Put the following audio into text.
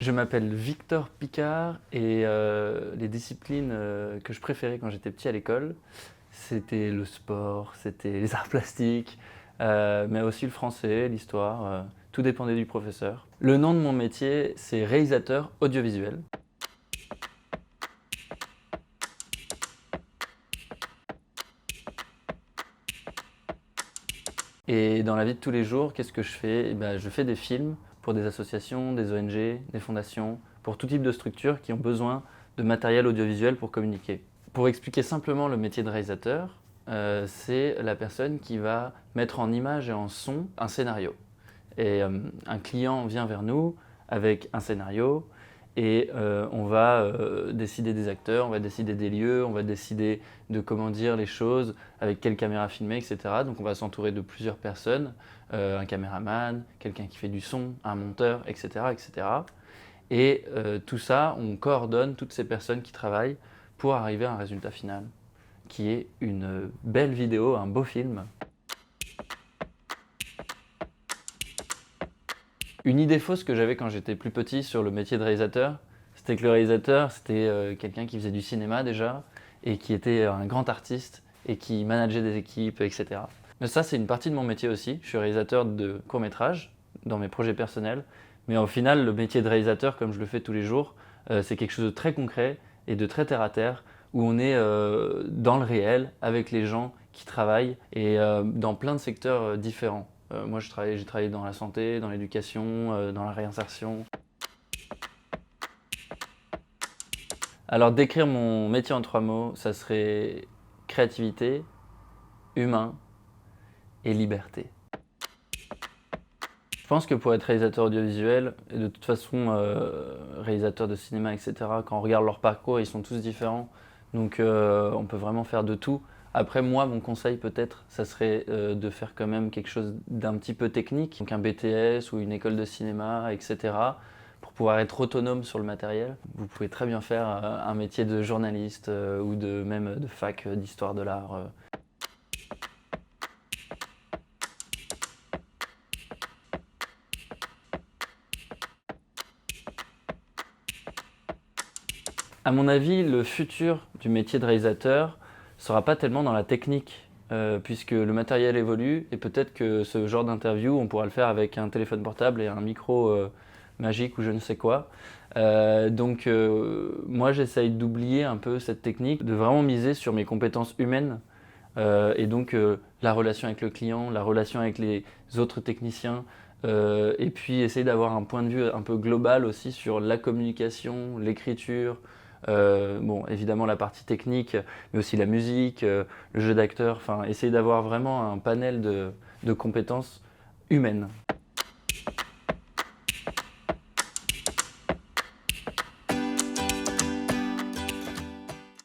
Je m'appelle Victor Picard et les disciplines que je préférais quand j'étais petit à l'école, c'était le sport, c'était les arts plastiques, mais aussi le français, l'histoire, tout dépendait du professeur. Le nom de mon métier, c'est réalisateur audiovisuel. Et dans la vie de tous les jours, qu'est-ce que je fais? Je fais des films pour des associations, des ONG, des fondations, pour tout type de structures qui ont besoin de matériel audiovisuel pour communiquer. Pour expliquer simplement le métier de réalisateur, c'est la personne qui va mettre en image et en son un scénario. Et un client vient vers nous avec un scénario et on va décider des acteurs, on va décider des lieux, on va décider de comment dire les choses, avec quelle caméra filmer, etc. Donc on va s'entourer de plusieurs personnes, un caméraman, quelqu'un qui fait du son, un monteur, etc. etc. Et tout ça, on coordonne toutes ces personnes qui travaillent pour arriver à un résultat final, qui est une belle vidéo, un beau film. Une idée fausse que j'avais quand j'étais plus petit sur le métier de réalisateur, c'était que le réalisateur, c'était quelqu'un qui faisait du cinéma déjà, et qui était un grand artiste, et qui manageait des équipes, etc. Mais ça, c'est une partie de mon métier aussi. Je suis réalisateur de courts-métrages, dans mes projets personnels, mais au final, le métier de réalisateur, comme je le fais tous les jours, c'est quelque chose de très concret et de très terre-à-terre, où on est dans le réel, avec les gens qui travaillent, et dans plein de secteurs différents. Moi, j'ai travaillé dans la santé, dans l'éducation, dans la réinsertion. Alors, décrire mon métier en 3 mots, ça serait créativité, humain et liberté. Je pense que pour être réalisateur audiovisuel, et de toute façon réalisateur de cinéma, etc., quand on regarde leur parcours, ils sont tous différents. Donc on peut vraiment faire de tout. Après, moi, mon conseil peut-être, ça serait de faire quand même quelque chose d'un petit peu technique, donc un BTS ou une école de cinéma, etc., pour pouvoir être autonome sur le matériel. Vous pouvez très bien faire un métier de journaliste ou même de fac d'histoire de l'art. À mon avis, le futur du métier de réalisateur sera pas tellement dans la technique, puisque le matériel évolue et peut-être que ce genre d'interview, on pourra le faire avec un téléphone portable et un micro magique ou je ne sais quoi. Moi, j'essaye d'oublier un peu cette technique, de vraiment miser sur mes compétences humaines la relation avec le client, la relation avec les autres techniciens, et puis essayer d'avoir un point de vue un peu global aussi sur la communication, l'écriture, bon, évidemment la partie technique, mais aussi la musique, le jeu d'acteur, enfin essayer d'avoir vraiment un panel de compétences humaines.